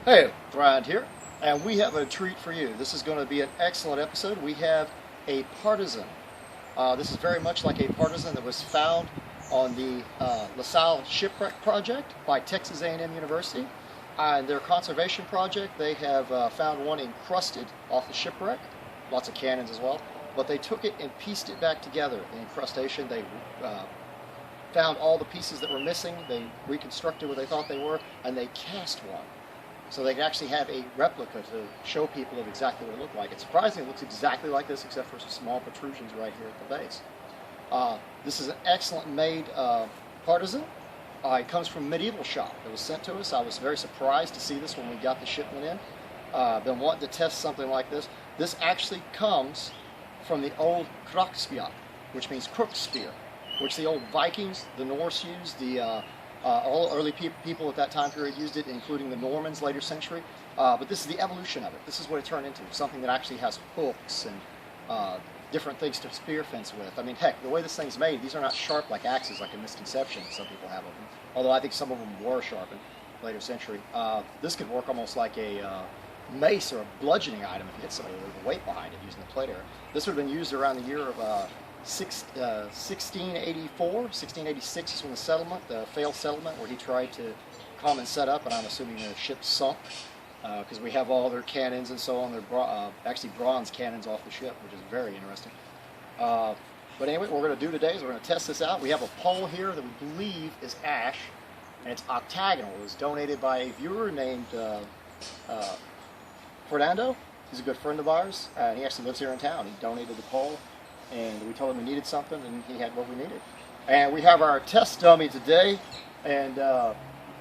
Hey, Thrand here, and we have a treat for you. This is going to be an excellent episode. We have a partisan. This is very much like a partisan that was found on the Salle shipwreck project by Texas A&M University. In their conservation project, they have found one encrusted off the shipwreck, lots of cannons as well, but they took it and pieced it back together. The incrustation, they found all the pieces that were missing, they reconstructed what they thought they were, and they cast one. So they can actually have a replica to show people of exactly what it looked like. It's surprising it looks exactly like this, except for some small protrusions right here at the base. This is an excellent made partisan. It comes from Medieval Shoppe. It was sent to us. I was very surprised to see this when we got the shipment in. Been wanting to test something like this. This actually comes from the old krokspear, which means crook spear, which the old Vikings, the Norse used, all early people at that time period used it, including the Normans later century. But this is the evolution of it. This is what it turned into, something that actually has hooks and different things to spear fence with. I mean, heck, the way this thing's made, these are not sharp like axes, like a misconception some people have of them. Although I think some of them were sharpened later century. This could work almost like a mace or a bludgeoning item if you hit somebody with a weight behind it using the plate arrow. This would have been used around the year of 1684, 1686 is when the failed settlement, where he tried to come and set up, and I'm assuming the ship sunk, because we have all their cannons and so on. They're actually bronze cannons off the ship, which is very interesting. But anyway, what we're going to do today is we're going to test this out. We have a pole here that we believe is ash, and it's octagonal. It was donated by a viewer named Fernando. He's a good friend of ours, and he actually lives here in town. He donated the pole, and we told him we needed something, and he had what we needed. And we have our test dummy today, and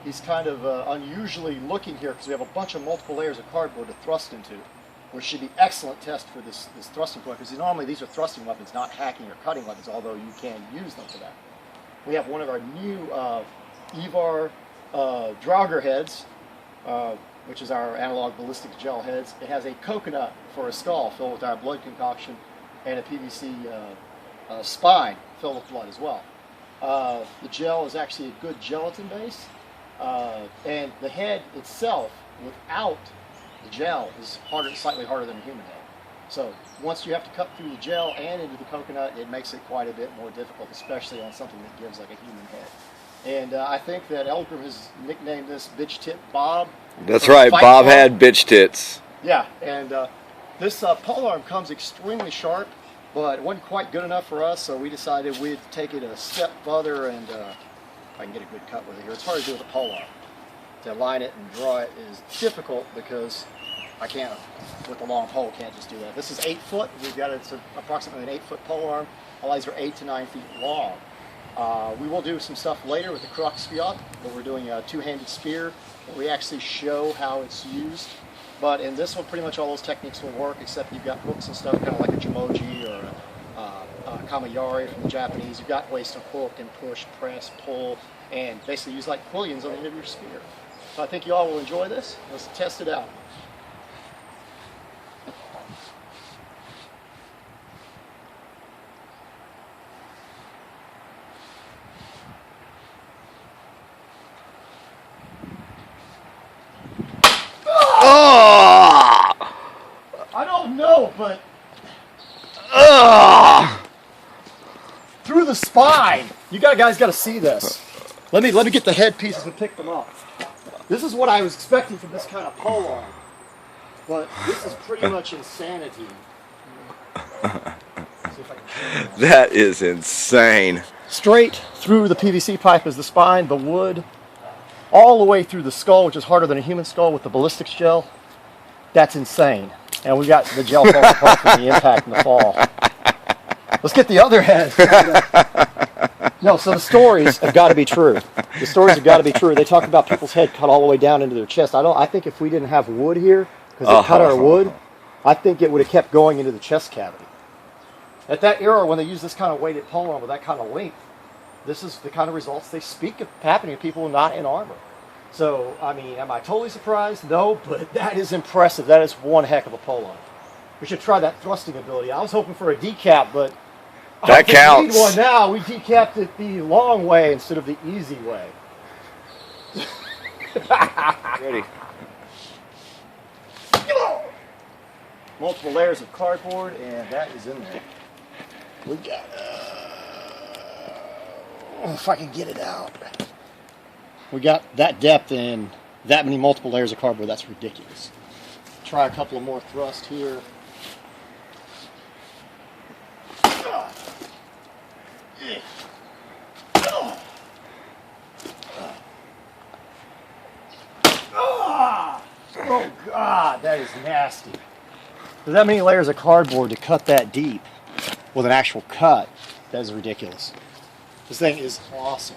he's kind of unusually looking here because we have a bunch of multiple layers of cardboard to thrust into, which should be excellent test for this thrusting point, because normally these are thrusting weapons, not hacking or cutting weapons, although you can use them for that. We have one of our new EVAR Draugr heads, which is our analog ballistic gel heads. It has a coconut for a skull filled with our blood concoction, and a PVC spine filled with blood as well. The gel is actually a good gelatin base, and the head itself, without the gel, is slightly harder than a human head. So once you have to cut through the gel and into the coconut, it makes it quite a bit more difficult, especially on something that gives like a human head. And I think that Eldgrim has nicknamed this bitch tit Bob. That's right, Bob had bitch tits. Yeah, and this polearm comes extremely sharp, but it wasn't quite good enough for us, so we decided we'd take it a step further, and if I can get a good cut with it here. It's hard to do with a polearm. To line it and draw it is difficult because I can't, with a long pole, can't just do that. This is 8 foot. We've got it's approximately an 8 foot polearm. All these are 8 to 9 feet long. We will do some stuff later with the krokspear, where we're doing a two-handed spear, where we actually show how it's used. But in this one, pretty much all those techniques will work, except you've got hooks and stuff, kind of like a H.E.M.A or a kamayari from the Japanese. You've got ways to hook and push, press, pull, and basically use like quillions on the end of your spear. So I think you all will enjoy this. Let's test it out. I don't know, but through the spine. You guys got to see this. Let me get the head pieces and pick them up. This is what I was expecting from this kind of polearm, but this is pretty much insanity. That is insane. Straight through the PVC pipe is the spine, the wood, all the way through the skull, which is harder than a human skull with the ballistics gel. That's insane. And we got the gel falling apart from the impact and the fall. Let's get the other head. No, so the stories have got to be true. The stories have got to be true. They talk about people's head cut all the way down into their chest. I think if we didn't have wood here, because they cut our wood, I think it would have kept going into the chest cavity. At that era, when they used this kind of weighted polearm with that kind of length, this is the kind of results they speak of happening to people not in armor. So, I mean, am I totally surprised? No, but that is impressive. That is one heck of a polearm. We should try that thrusting ability. I was hoping for a decap, but that counts. We need one now. We decapped it the long way instead of the easy way. Ready. multiple layers of cardboard, and that is in there. We got, if I can get it out. We got that depth and that many multiple layers of cardboard. That's ridiculous. Try a couple of more thrusts here. Oh God, that is nasty. There's that many layers of cardboard to cut that deep with an actual cut. That is ridiculous. This thing is awesome.